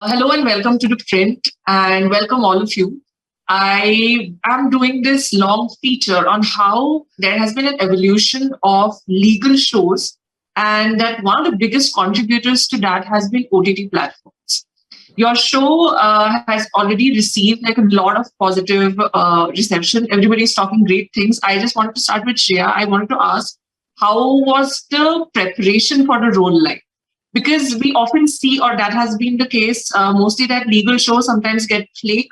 Hello and welcome to ThePrint, and welcome all of you. I am doing this long feature on how there has been an evolution of legal shows, and that one of the biggest contributors to that has been OTT platforms. Your show has already received like a lot of positive reception. Everybody's talking great things. I just wanted to start with Shreya. I wanted to ask, how was the preparation for the role like? Because we often see, or that has been the case, mostly that legal shows sometimes get flake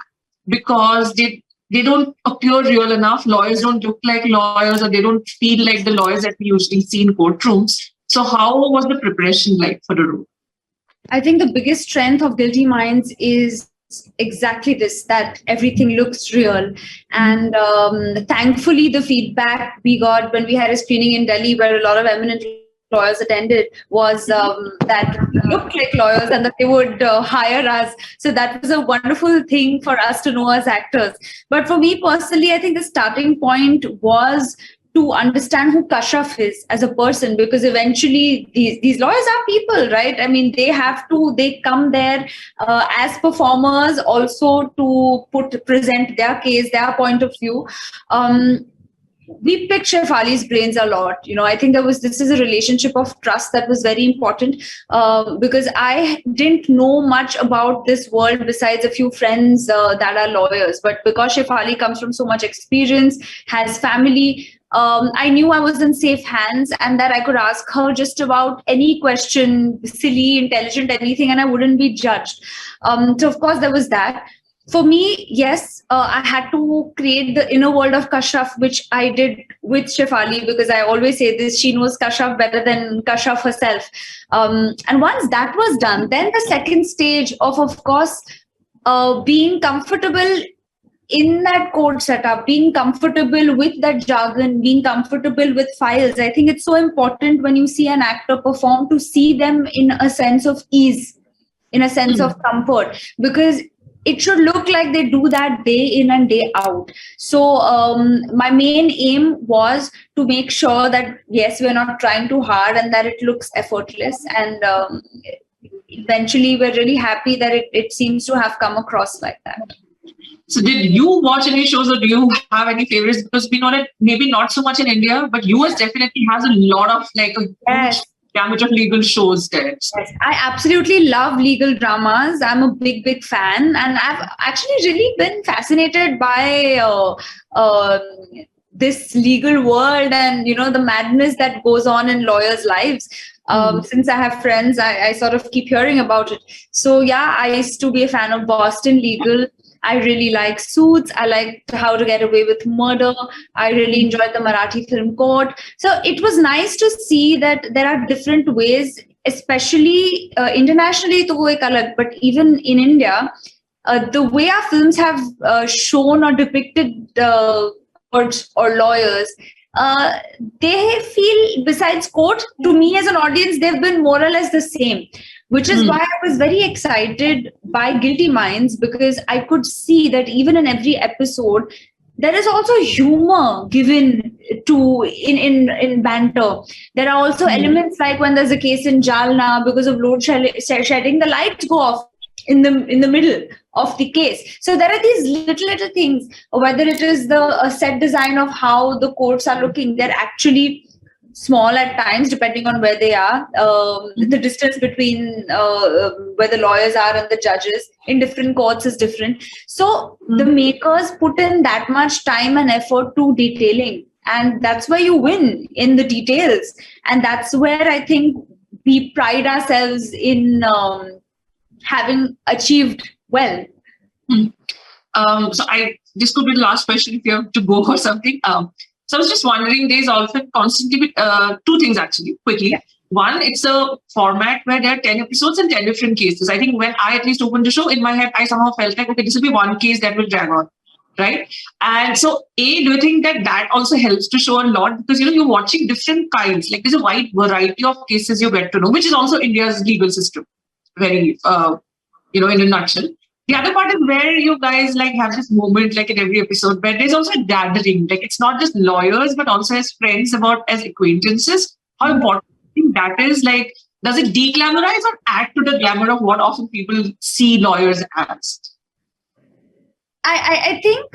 because they don't appear real enough. Lawyers don't look like lawyers, or they don't feel like the lawyers that we usually see in courtrooms. So, how was the preparation like for the role? I think the biggest strength of Guilty Minds is exactly this, that everything looks real. And thankfully, the feedback we got when we had a screening in Delhi where a lot of eminent lawyers attended was that we looked like lawyers and that they would hire us. So that was a wonderful thing for us to know as actors. But for me personally, I think the starting point was to understand who Kashyap is as a person, because eventually these lawyers are people, right? I mean, they come there as performers also to present their case, their point of view. We picked Shefali's brains a lot. I think this is a relationship of trust that was very important, because I didn't know much about this world besides a few friends that are lawyers. But because Shefali comes from so much experience, has family, I knew I was in safe hands and that I could ask her just about any question, silly, intelligent, anything, and I wouldn't be judged. So of course there was that. For me, yes, I had to create the inner world of Kashyap, which I did with Shefali, because I always say this, she knows Kashyap better than Kashyap herself. And once that was done, then the second stage of course, being comfortable in that code setup, being comfortable with that jargon, being comfortable with files. I think it's so important when you see an actor perform to see them in a sense of ease, in a sense of comfort, because it should look like they do that day in and day out. So my main aim was to make sure that, yes, we're not trying too hard and that it looks effortless. And eventually we're really happy that it seems to have come across like that. So, did you watch any shows, or do you have any favorites? Because we know that maybe not so much in India, but US definitely has a lot of like a huge gamut of legal shows there. Yes, I absolutely love legal dramas. I'm a big fan, and I've actually really been fascinated by this legal world and the madness that goes on in lawyers' lives. Since I have friends, I sort of keep hearing about it. So yeah, I used to be a fan of Boston Legal. I really like Suits. I liked How to Get Away with Murder. I really enjoyed the Marathi film Court. So it was nice to see that there are different ways, especially internationally, to ek alag, but even in India, the way our films have shown or depicted courts or lawyers, they feel, besides court, to me as an audience, they've been more or less the same. Which is why I was very excited by Guilty Minds, because I could see that even in every episode, there is also humor given to in banter. There are also elements like when there's a case in Jalna, because of load shedding, the lights go off in the middle of the case. So there are these little things, whether it is the set design of how the courts are looking, they're actually small at times depending on where they are, the distance between where the lawyers are and the judges in different courts is different. So the makers put in that much time and effort to detailing, and that's where you win, in the details. And that's where I think we pride ourselves in having achieved well. So this could be the last question if you have to go or something. So I was just wondering, there's often constantly two things actually, quickly. Yeah. One, it's a format where there are 10 episodes and 10 different cases. I think when I at least opened the show, in my head, I somehow felt like, okay, this will be one case that will drag on, right? And so, do you think that also helps to show a lot? Because, you're watching different kinds. Like, there's a wide variety of cases you get to know, which is also India's legal system, very, in a nutshell. The other part is where you guys like have this moment like in every episode where there's also a gathering. Like it's not just lawyers, but also as friends, as acquaintances. How important that is, like Does it declamorize or add to the glamour of what often people see lawyers as? I think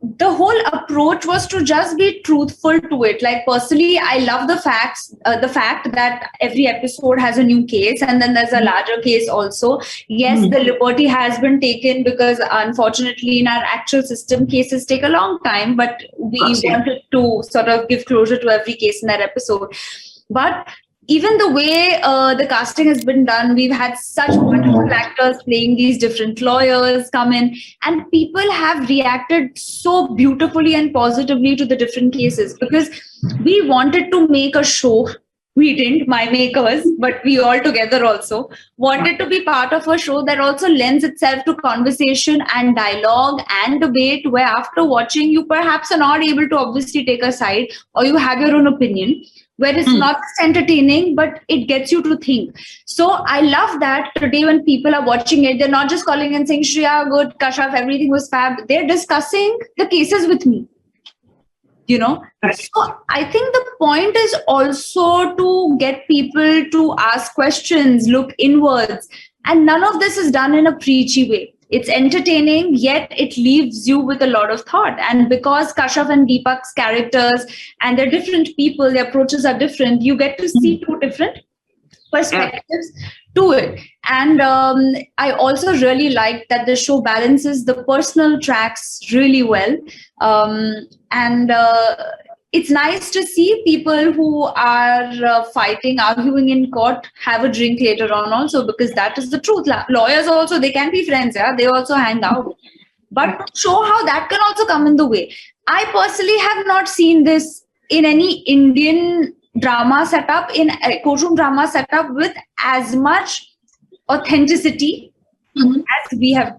the whole approach was to just be truthful to it. Like personally, I love the fact that every episode has a new case, and then there's a larger case also. Yes, the liberty has been taken because unfortunately in our actual system cases take a long time, but we wanted to sort of give closure to every case in that episode. But even the way the casting has been done, we've had such wonderful actors playing these different lawyers come in, and people have reacted so beautifully and positively to the different cases because we wanted to make a show. We didn't, my makers, but we all together also wanted to be part of a show that also lends itself to conversation and dialogue and debate, where after watching, you perhaps are not able to obviously take a side or you have your own opinion, where it's not just entertaining, but it gets you to think. So I love that today when people are watching it, they're not just calling and saying, Shreya, good, Kashaf, everything was fab. They're discussing the cases with me. So I think the point is also to get people to ask questions, look inwards. And none of this is done in a preachy way. It's entertaining, yet it leaves you with a lot of thought. And because Kashaf and Deepak's characters and they're different people, their approaches are different, you get to see two different perspectives to it. And I also really like that the show balances the personal tracks really well. And it's nice to see people who are fighting, arguing in court, have a drink later on also, because that is the truth. Lawyers also, they can be friends, yeah, they also hang out. But to show how that can also come in the way. I personally have not seen this in any Indian drama setup, in a courtroom drama setup with as much authenticity as we have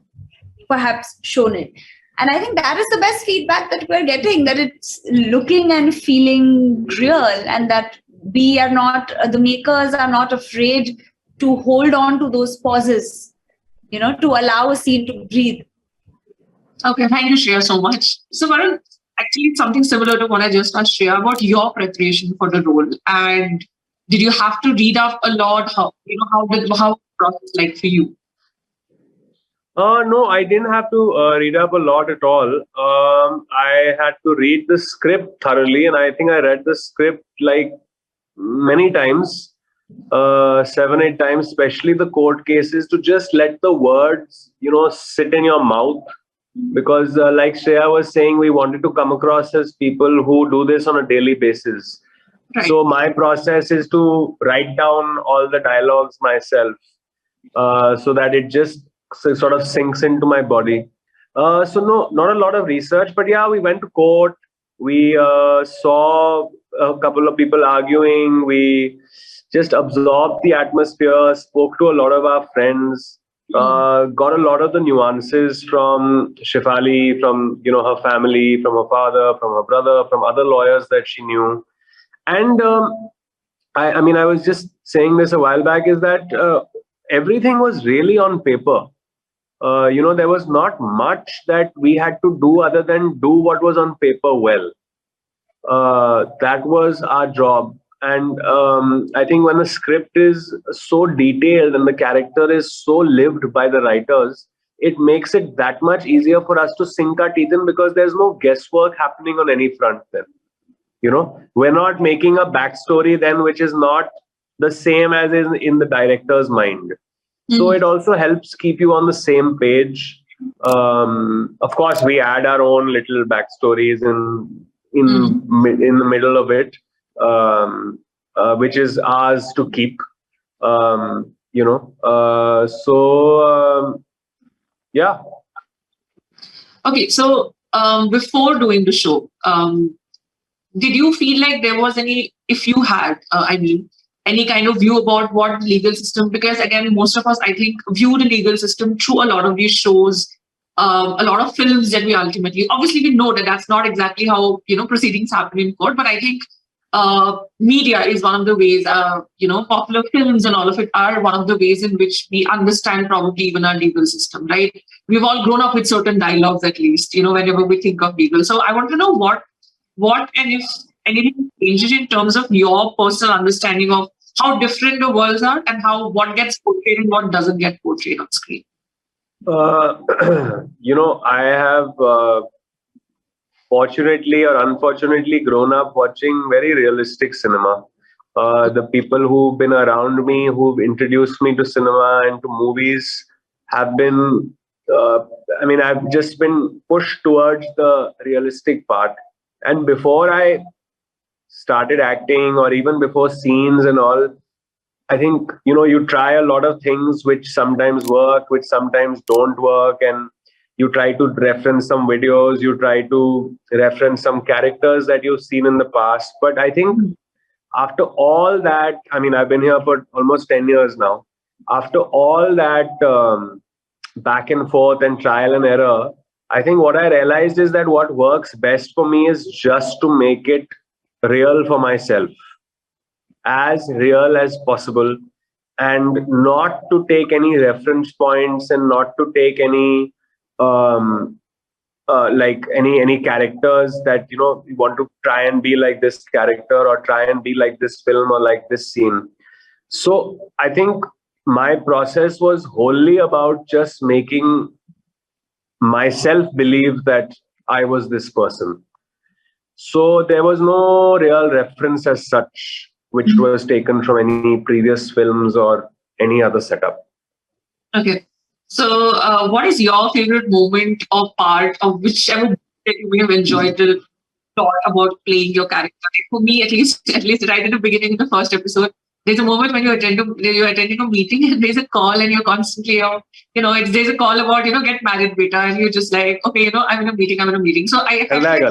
perhaps shown it. And I think that is the best feedback that we're getting, that it's looking and feeling real, and that we are not, the makers are not afraid to hold on to those pauses, to allow a scene to breathe. Okay, thank you, Shreya, so much. So, Varun, actually, something similar to what I just asked Shreya about your preparation for the role. And did you have to read up a lot? How the process like for you? No, I didn't have to read up a lot at all. I had to read the script thoroughly, and I think I read the script like many times, 7, 8 times, especially the court cases, to just let the words, sit in your mouth. Because like Shreya was saying, we wanted to come across as people who do this on a daily basis. Right. So my process is to write down all the dialogues myself, so that it just sort of sinks into my body. So no, not a lot of research, but yeah, we went to court. We saw a couple of people arguing. We just absorbed the atmosphere, spoke to a lot of our friends, got a lot of the nuances from Shefali, from her family, from her father, from her brother, from other lawyers that she knew. And I mean, I was just saying this a while back, is that everything was really on paper. There was not much that we had to do other than do what was on paper well. That was our job. And I think when the script is so detailed and the character is so lived by the writers, it makes it that much easier for us to sink our teeth in, because there's no guesswork happening on any front then. We're not making a backstory then which is not the same as is in the director's mind. So it also helps keep you on the same page. Of course, we add our own little backstories in the middle of it, which is ours to keep. Yeah. Okay, so before doing the show, did you feel like there was any, if you had, any kind of view about what the legal system, because again, most of us, I think, view the legal system through a lot of these shows, a lot of films that we obviously we know that that's not exactly how, proceedings happen in court, but I think media is one of the ways, popular films and all of it are one of the ways in which we understand probably even our legal system, right? We've all grown up with certain dialogues, at least, whenever we think of legal. So I want to know what and if anything changes in terms of your personal understanding of how different the worlds are and how what gets portrayed and what doesn't get portrayed on screen? Uh, I have fortunately or unfortunately grown up watching very realistic cinema. The people who've been around me, who've introduced me to cinema and to movies, have been, uh, I've just been pushed towards the realistic part. And before I started acting, or even before scenes and all, I think, you try a lot of things which sometimes work, which sometimes don't work. And you try to reference some videos, you try to reference some characters that you've seen in the past. But I think after all that, I've been here for almost 10 years now. After all that back and forth and trial and error, I think what I realized is that what works best for me is just to make it real for myself, as real as possible, and not to take any reference points, and not to take any um, like any characters that you want to try and be like this character, or try and be like this film, or like this scene. So I think my process was wholly about just making myself believe that I was this person. So there was no real reference as such which was taken from any previous films or any other setup. Okay. So, what is your favorite moment or part of whichever that you may have enjoyed the lot about playing your character? Like, for me, at least right at the beginning of the first episode, there's a moment when you're attending a meeting and there's a call and you're constantly, there's a call about get married, beta, and you're just like, okay, I'm in a meeting, I'm in a meeting. So I felt like,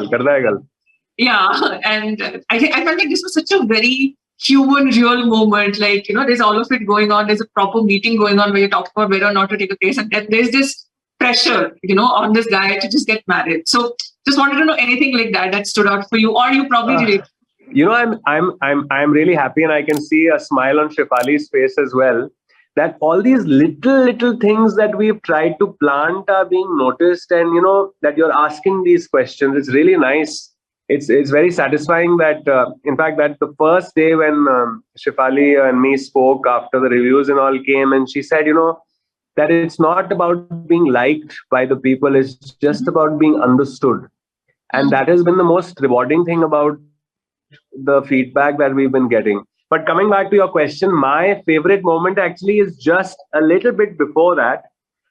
yeah, and I felt like this was such a very human, real moment. Like, there's all of it going on. There's a proper meeting going on where you talk about whether or not to take a case, and then there's this pressure, on this guy to just get married. So, just wanted to know anything like that stood out for you, or you probably relate. I'm really happy, and I can see a smile on Shefali's face as well. That all these little things that we've tried to plant are being noticed, and that you're asking these questions. It's really nice. It's very satisfying that in fact that the first day when Shefali and me spoke after the reviews and all came, and she said that it's not about being liked by the people, it's just about being understood. And that has been the most rewarding thing about the feedback that we've been getting. But coming back to your question, my favorite moment actually is just a little bit before that.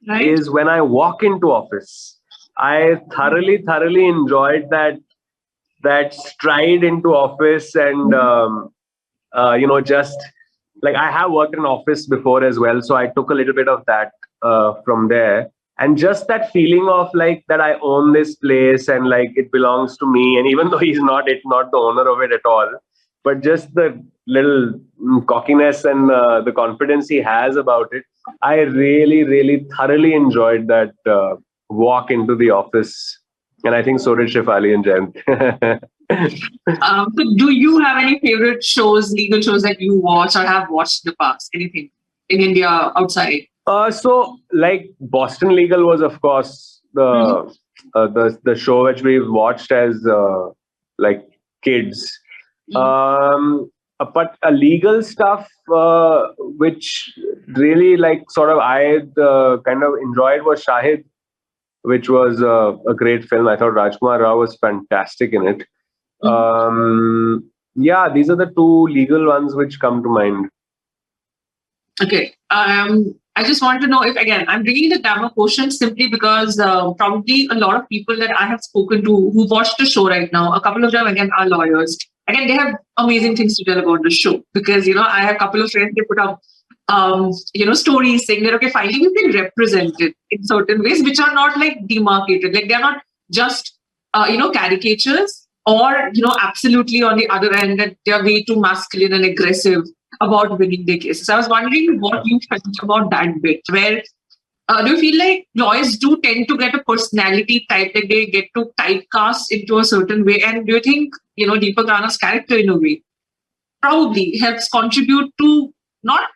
Right. Is when I walk into office. I thoroughly enjoyed that stride into office, and just like I have worked in office before as well, so I took a little bit of that from there. And just that feeling of like that I own this place and like it belongs to me, and even though he's not the owner of it at all, but just the little cockiness and the confidence he has about it, I really thoroughly enjoyed that walk into the office. And I think so did Shefali and Jayant. So do you have any favorite shows, legal shows that you watch or have watched in the past? Anything in India, outside? So like Boston Legal was, of course, the show which we've watched as like kids. But legal stuff which really like sort of I kind of enjoyed was Shahid, which was a great film. I thought Rajkumar Rao was fantastic in it. Yeah, these are the two legal ones which come to mind. Okay. I just want to know if, again, I'm bringing the grammar quotient simply because probably a lot of people that I have spoken to who watch the show right now, a couple of them, again, are lawyers. Again, they have amazing things to tell about the show because, I have a couple of friends, they put up stories saying that, okay, finally you can represent it in certain ways, which are not like demarcated. Like they're not just, caricatures or, absolutely on the other end that they're way too masculine and aggressive about winning their cases. I was wondering what you felt about that bit where do you feel like lawyers do tend to get a personality type, like they get to typecast into a certain way? And do you think, Deepak Rana's character in a way probably helps contribute to not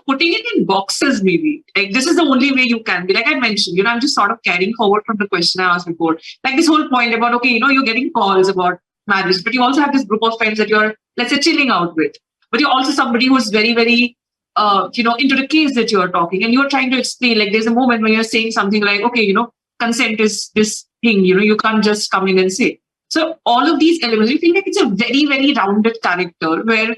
putting it in boxes, maybe. Like, this is the only way you can be. Like I mentioned, I'm just sort of carrying forward from the question I asked before. Like this whole point about, okay, you're getting calls about marriage, but you also have this group of friends that you're, let's say, chilling out with. but you're also somebody who's very, very, into the case that you're talking, and you're trying to explain. Like there's a moment when you're saying something like, okay, consent is this thing. You can't just come in and say. So all of these elements, you feel like it's a very, very rounded character where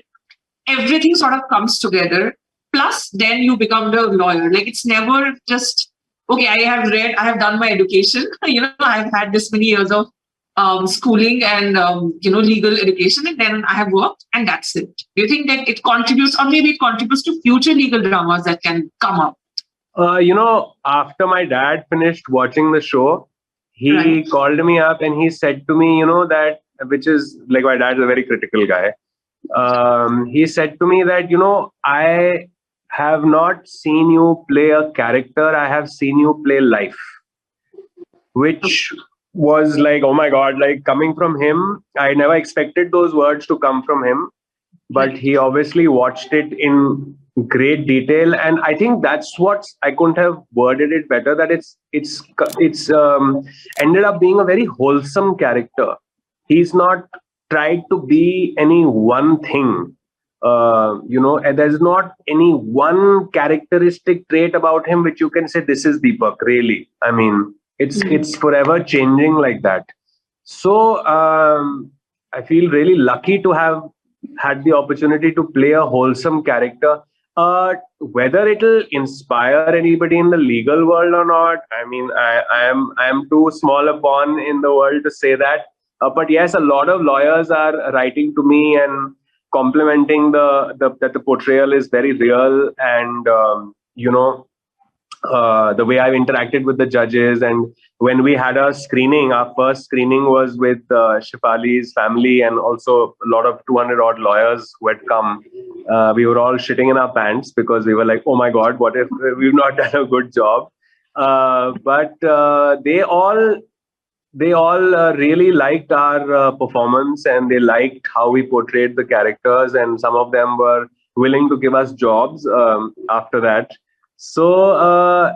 everything sort of comes together. Plus, then you become the lawyer. Like it's never just okay. I have done my education. I've had this many years of schooling and legal education, and then I have worked, and that's it. Do you think that it contributes, or maybe it contributes to future legal dramas that can come up? After my dad finished watching the show, he Right. called me up and he said to me, that, which is like, my dad's a very critical guy. He said to me that, I have not seen you play a character, I have seen you play life, which was like, oh my God, like coming from him, I never expected those words to come from him, but he obviously watched it in great detail, and I think that's what I couldn't have worded it better, that it's ended up being a very wholesome character. He's not tried to be any one thing, and there's not any one characteristic trait about him which you can say this is Deepak, really. I mean, it's forever changing like that. So I feel really lucky to have had the opportunity to play a wholesome character. Whether it'll inspire anybody in the legal world or not, I mean, I am too small a pawn in the world to say that. But yes, a lot of lawyers are writing to me and complimenting that the portrayal is very real, and the way I've interacted with the judges. And when we had our screening, our first screening was with Shefali's family and also a lot of 200 odd lawyers who had come. We were all shitting in our pants because we were like, oh my God, what if we've not done a good job? But they all really liked our performance, and they liked how we portrayed the characters, and some of them were willing to give us jobs after that. So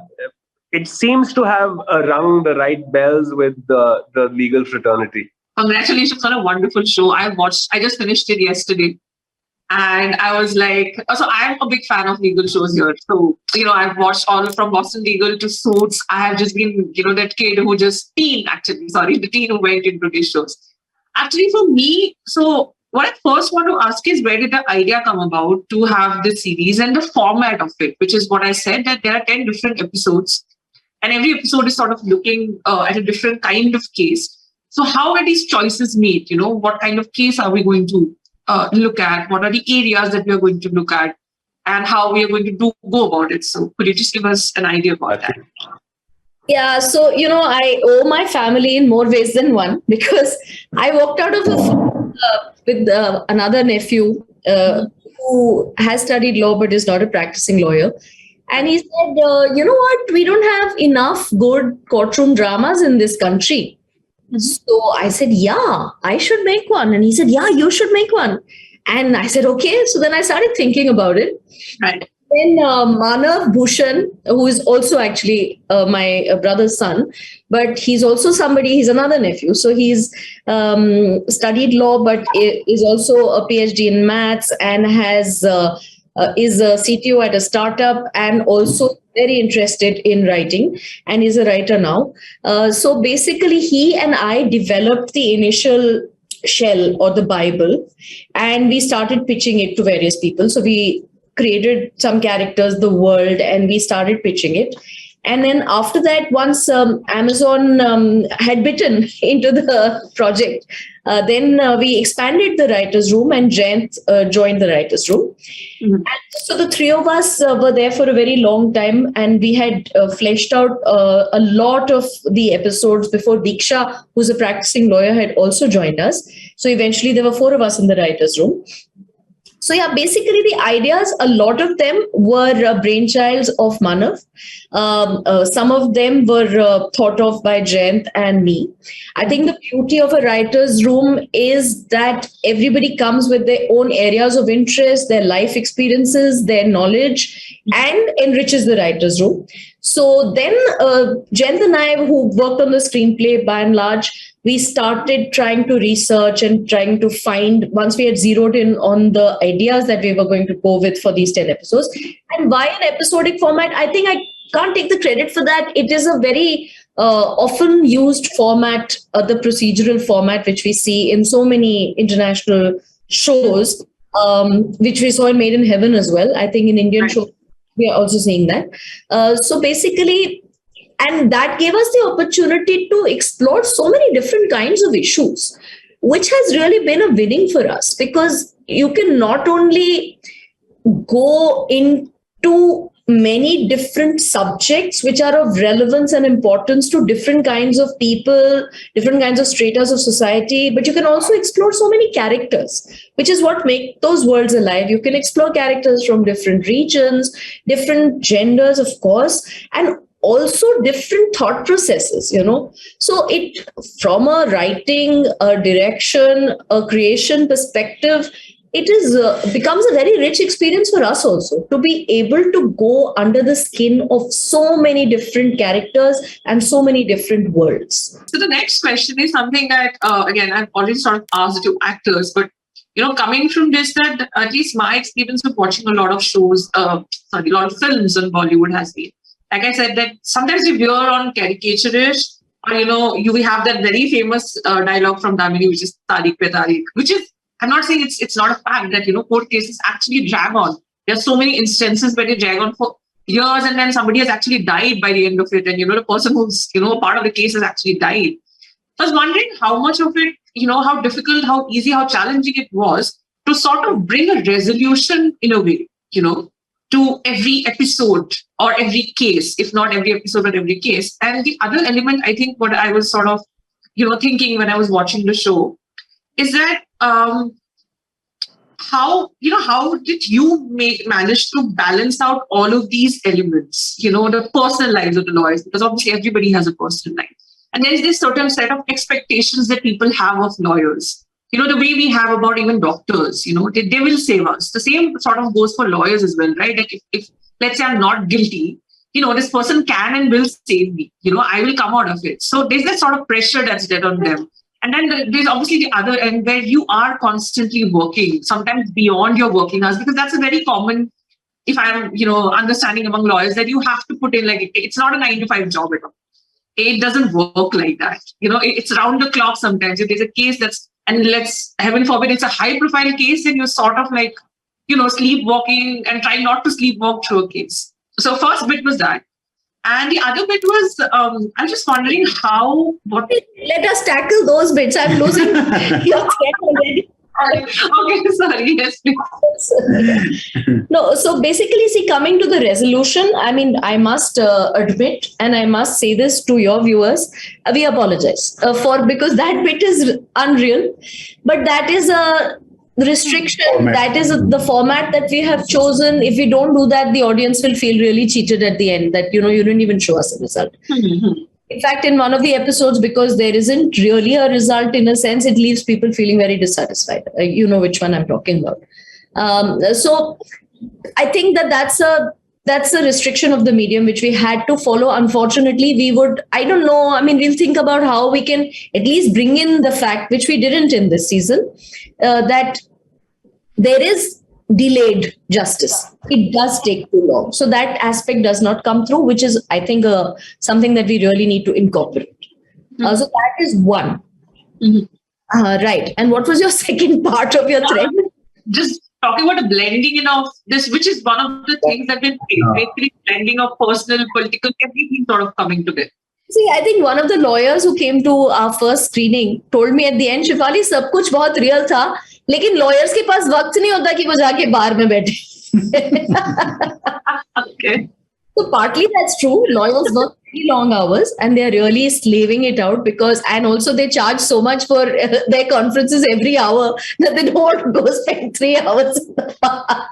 it seems to have rung the right bells with the legal fraternity. Congratulations on a wonderful show. I just finished it yesterday. And I was like, so I'm a big fan of legal shows here. So, I've watched all from Boston Legal to Suits. I have just been, that kid who just the teen who went into these shows. Actually, for me, so what I first want to ask is, where did the idea come about to have this series and the format of it, which is what I said, that there are 10 different episodes and every episode is sort of looking at a different kind of case. So how are these choices made? What kind of case are we going to look at? What are the areas that we are going to look at, and how we are going to go about it? So could you just give us an idea about that? Yeah, so I owe my family in more ways than one, because I walked out of the film with another nephew who has studied law but is not a practicing lawyer. And he said, you know what, we don't have enough good courtroom dramas in this country. So I said, yeah, I should make one. And he said, yeah, you should make one. And I said, okay. So then I started thinking about it. Right. Then Shefali Bhushan, who is also actually my brother's son, but he's also he's another nephew. So he's studied law, but is also a PhD in maths, and is a CTO at a startup, and also very interested in writing, and is a writer now. So basically, he and I developed the initial shell or the Bible, and we started pitching it to various people. So we created some characters, the world, and we started pitching it. And then after that, once Amazon had bitten into the project, then we expanded the writer's room, and Jayant joined the writer's room. Mm-hmm. And so the three of us were there for a very long time, and we had fleshed out a lot of the episodes before Diksha, who's a practicing lawyer, had also joined us. So eventually there were four of us in the writer's room. So yeah, basically the ideas, a lot of them were brainchilds of Manav. Some of them were thought of by Jayant and me. I think the beauty of a writer's room is that everybody comes with their own areas of interest, their life experiences, their knowledge, and enriches the writer's room. So then Jayant and I, who worked on the screenplay by and large, we started trying to research and trying to find, once we had zeroed in on the ideas that we were going to go with for these 10 episodes. And why an episodic format? I think I can't take the credit for that. It is a very often used format, the procedural format, which we see in so many international shows, which we saw in Made in Heaven as well. I think in Indian shows, we are also seeing that. So basically, and that gave us the opportunity to explore so many different kinds of issues, which has really been a winning for us, because you can not only go into many different subjects which are of relevance and importance to different kinds of people, different kinds of stratas of society, but you can also explore so many characters, which is what make those worlds alive. You can explore characters from different regions, different genders, of course, and also different thought processes, So it, from a writing, a direction, a creation perspective, it is becomes a very rich experience for us also, to be able to go under the skin of so many different characters and so many different worlds. So the next question is something that, again, I've already sort of asked to actors, but coming from this, that at least my experience with watching a lot of shows, a lot of films on Bollywood has been, like I said, that sometimes you veer on caricaturish, or you have that very famous dialogue from Damini, which is Tariq pe Tariq, which is, I'm not saying it's not a fact that court cases actually drag on. There are so many instances where they drag on for years, and then somebody has actually died by the end of it, and the person who's part of the case has actually died. I was wondering how much of it, how difficult, how easy, how challenging it was to sort of bring a resolution in a way, to every episode or every case, if not every episode but every case. And the other element, I think, what I was sort of, thinking when I was watching the show is that how did you manage to balance out all of these elements, the personal lives of the lawyers, because obviously everybody has a personal life. And there's this certain set of expectations that people have of lawyers. The way we have about even doctors, they will save us. The same sort of goes for lawyers as well, right? Like if let's say I'm not guilty, this person can and will save me. I will come out of it. So there's that sort of pressure that's there on them. And then there's obviously the other end where you are constantly working, sometimes beyond your working hours, because that's a very common, if I'm, understanding among lawyers, that you have to put in, like, it's not a 9-to-5 job at all. It doesn't work like that. It's round the clock sometimes. If there's a case that's, and let's, heaven forbid, it's a high profile case, then you're sort of like, sleepwalking and trying not to sleepwalk through a case. So first bit was that. And the other bit was, I was just wondering Let us tackle those bits. I'm losing your thread already. Okay, sorry. Yes, please. No, so basically, see, coming to the resolution, I mean, I must admit, and I must say this to your viewers, we apologize because that bit is unreal, but that is a restriction. That is the format that we have chosen. If we don't do that, the audience will feel really cheated at the end, that, you didn't even show us a result. Mm-hmm. In fact, in one of the episodes, because there isn't really a result in a sense, it leaves people feeling very dissatisfied. You know which one I'm talking about. So I think that's a restriction of the medium which we had to follow. Unfortunately, we'll think about how we can at least bring in the fact, which we didn't in this season, that there is delayed justice. It does take too long. So that aspect does not come through, which is, I think, something that we really need to incorporate. Mm-hmm. So that is one. Mm-hmm. Right. And what was your second part of your thread? Just talking about a blending of this, which is one of the things that we're basically blending of personal, political, everything sort of coming together. See, I think one of the lawyers who came to our first screening told me at the end, Shefali, सब कुछ बहुत real था, लेकिन lawyers के पास वक्त नहीं होता कि वो जाके बार में बैठे. Okay. So partly that's true. Lawyers work very long hours and they're really slaving it out and also they charge so much for their conferences every hour that they don't want to go spend 3 hours in the bar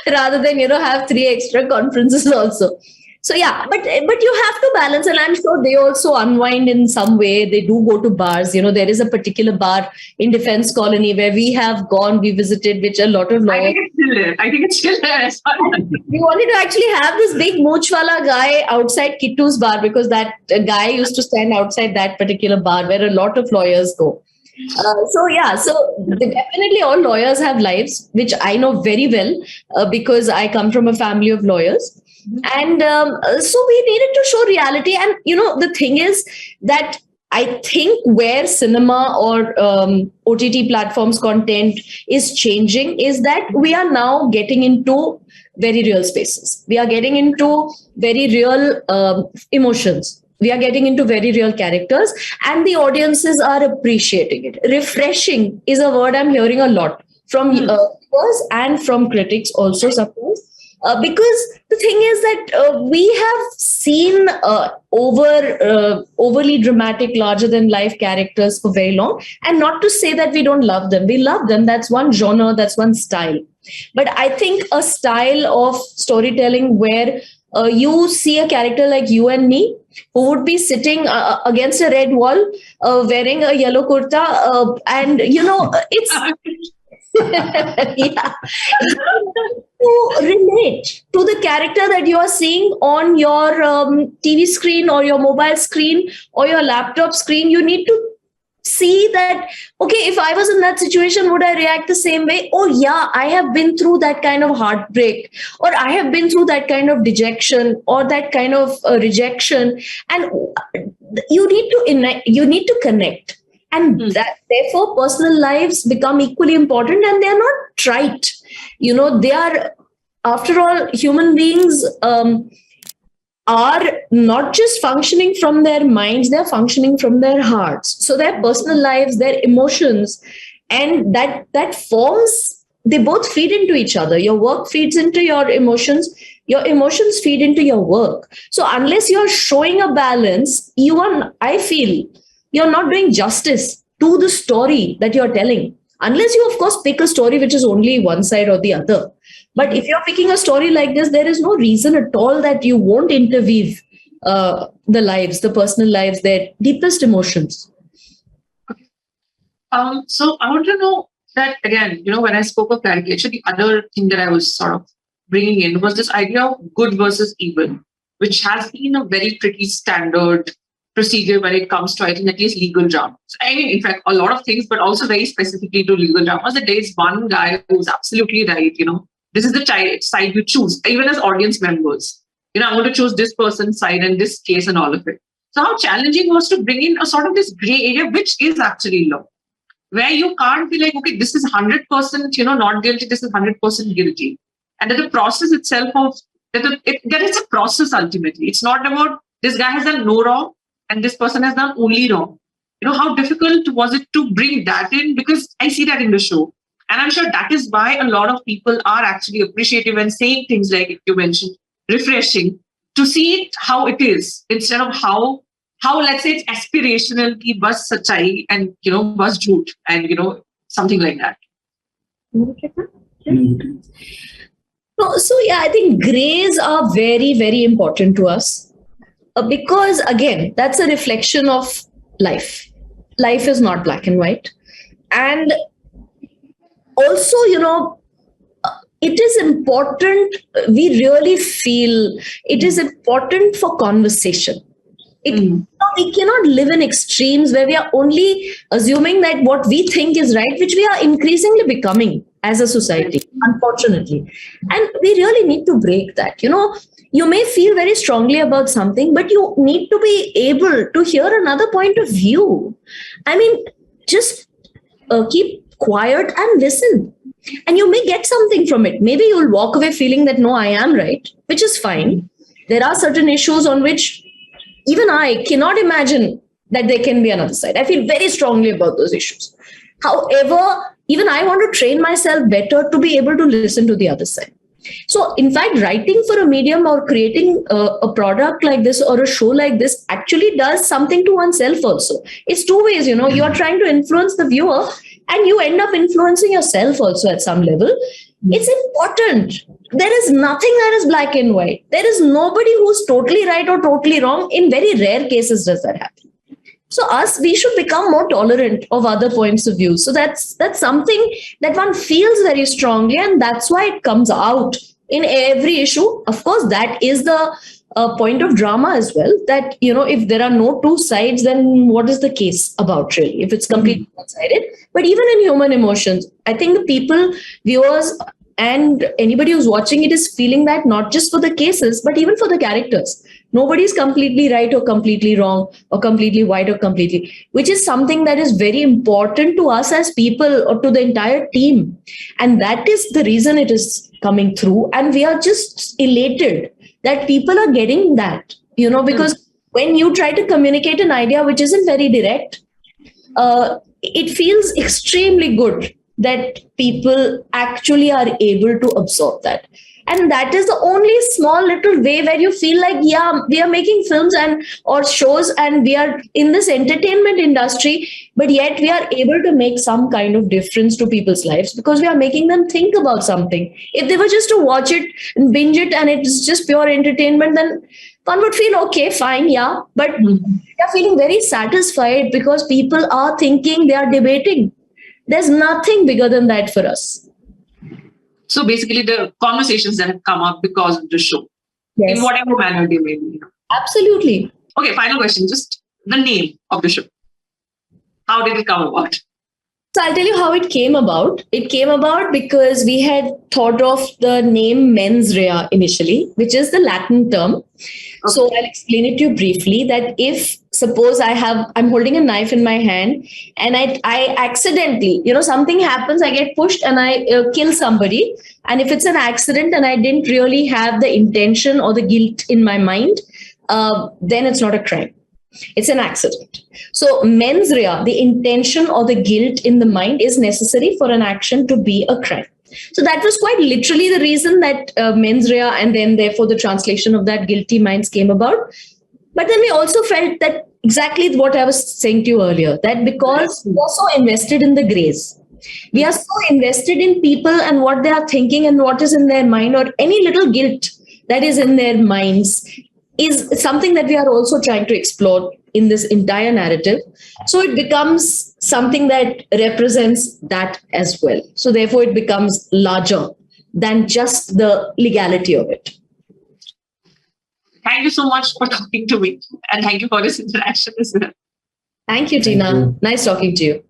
rather than, have 3 extra conferences also. So yeah, but you have to balance, and I'm sure they also unwind in some way. They do go to bars. There is a particular bar in Defense Colony where we have gone, we visited, which a lot of I lawyers. think it's still there. I think it's still there. We wanted to actually have this big moochwala guy outside Kittu's bar, because that guy used to stand outside that particular bar where a lot of lawyers go. Definitely all lawyers have lives, which I know very well, because I come from a family of lawyers. And so we needed to show reality. And, the thing is that I think where cinema or OTT platforms content is changing is that we are now getting into very real spaces. We are getting into very real emotions. We are getting into very real characters, and the audiences are appreciating it. Refreshing is a word I'm hearing a lot from viewers and from critics also, suppose. Because the thing is that we have seen overly dramatic, larger than life characters for very long. And not to say that we don't love them. We love them. That's one genre, that's one style. But I think a style of storytelling where you see a character like you and me, who would be sitting against a red wall, wearing a yellow kurta, and it's yeah, to relate to the character that you are seeing on your TV screen or your mobile screen or your laptop screen. You need to see that, okay, if I was in that situation, would I react the same way? Oh yeah, I have been through that kind of heartbreak, or I have been through that kind of dejection, or that kind of rejection. And you need to connect. And that, therefore, personal lives become equally important, and they're not trite. They are, after all, human beings are not just functioning from their minds, they're functioning from their hearts. So their personal lives, their emotions, and that forms, they both feed into each other. Your work feeds into your emotions feed into your work. So unless you're showing a balance, I feel, you're not doing justice to the story that you're telling. Unless you, of course, pick a story which is only one side or the other. But if you're picking a story like this, there is no reason at all that you won't interweave the personal lives, their deepest emotions. So I want to know that, again, when I spoke of caricature, the other thing that I was sort of bringing in was this idea of good versus evil, which has been a very pretty standard procedure when it comes to, I think, at least legal dramas. I mean, in fact, a lot of things, but also very specifically to legal dramas, that there is one guy who's absolutely right. This is the side you choose, even as audience members. I want to choose this person's side and this case and all of it. So how challenging was to bring in a sort of this gray area, which is actually law, where you can't be like, okay, this is 100%, not guilty, this is 100% guilty. And that the process itself that it's a process ultimately. It's not about this guy has done no wrong and this person has done only wrong. How difficult was it to bring that in? Because I see that in the show. And I'm sure that is why a lot of people are actually appreciative and saying things like you mentioned, refreshing, to see it how it is, instead of how let's say it's aspirational, ki bas sachai and bas jhoot and something like that. So yeah, I think grays are very, very important to us, because again, that's a reflection of life. Life is not black and white. And also, it is important, we really feel it is important for conversation. We cannot live in extremes where we are only assuming that what we think is right, which we are increasingly becoming as a society, unfortunately. And we really need to break that. You may feel very strongly about something, but you need to be able to hear another point of view. I mean, just keep quiet and listen. And you may get something from it. Maybe you'll walk away feeling that, no, I am right, which is fine. There are certain issues on which even I cannot imagine that there can be another side. I feel very strongly about those issues. However, even I want to train myself better to be able to listen to the other side. So, in fact, writing for a medium or creating a product like this or a show like this actually does something to oneself also. It's two ways, you are trying to influence the viewer and you end up influencing yourself also at some level. It's important there is nothing that is black and white. There is nobody who's totally right or totally wrong. In very rare cases does that happen. So we should become more tolerant of other points of view. So that's something that one feels very strongly, and that's why it comes out in every issue. Of course, that is the point of drama as well. That, if there are no two sides, then what is the case about really? If it's completely one-sided. But even in human emotions, I think the people, viewers, and anybody who's watching it is feeling that not just for the cases, but even for the characters. Nobody's completely right or completely wrong or completely white or completely, which is something that is very important to us as people or to the entire team. And that is the reason it is coming through. And we are just elated that people are getting that, because when you try to communicate an idea which isn't very direct, it feels extremely good that people actually are able to absorb that. And that is the only small little way where you feel like, yeah, we are making films or shows, and we are in this entertainment industry, but yet we are able to make some kind of difference to people's lives because we are making them think about something. If they were just to watch it and binge it and it's just pure entertainment, then one would feel okay, fine, yeah. But we are feeling very satisfied because people are thinking, they are debating. There's nothing bigger than that for us. So basically, the conversations that have come up because of the show, Yes. in whatever manner they may be. Absolutely. Okay, final question. Just the name of the show. How did it come about? So I'll tell you how it came about. It came about because we had thought of the name mens rea initially, which is the Latin term. Okay. So I'll explain it to you briefly that if suppose I'm holding a knife in my hand and I accidentally, something happens, I get pushed and I kill somebody. And if it's an accident and I didn't really have the intention or the guilt in my mind, then it's not a crime. It's an accident. So mens rea, the intention or the guilt in the mind, is necessary for an action to be a crime. So that was quite literally the reason that mens rea, and then therefore the translation of that guilty minds came about. But then we also felt that exactly what I was saying to you earlier, that because we are so invested in the grays, we are so invested in people and what they are thinking and what is in their mind, or any little guilt that is in their minds, is something that we are also trying to explore in this entire narrative. So it becomes something that represents that as well. So therefore it becomes larger than just the legality of it. Thank you so much for talking to me, and thank you for this interaction as well. Thank you, Tina. Nice talking to you.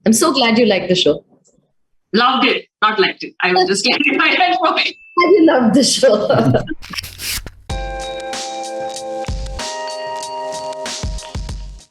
I'm so glad you liked the show. Loved it, not liked it. I was just clarifying that point. I loved the show.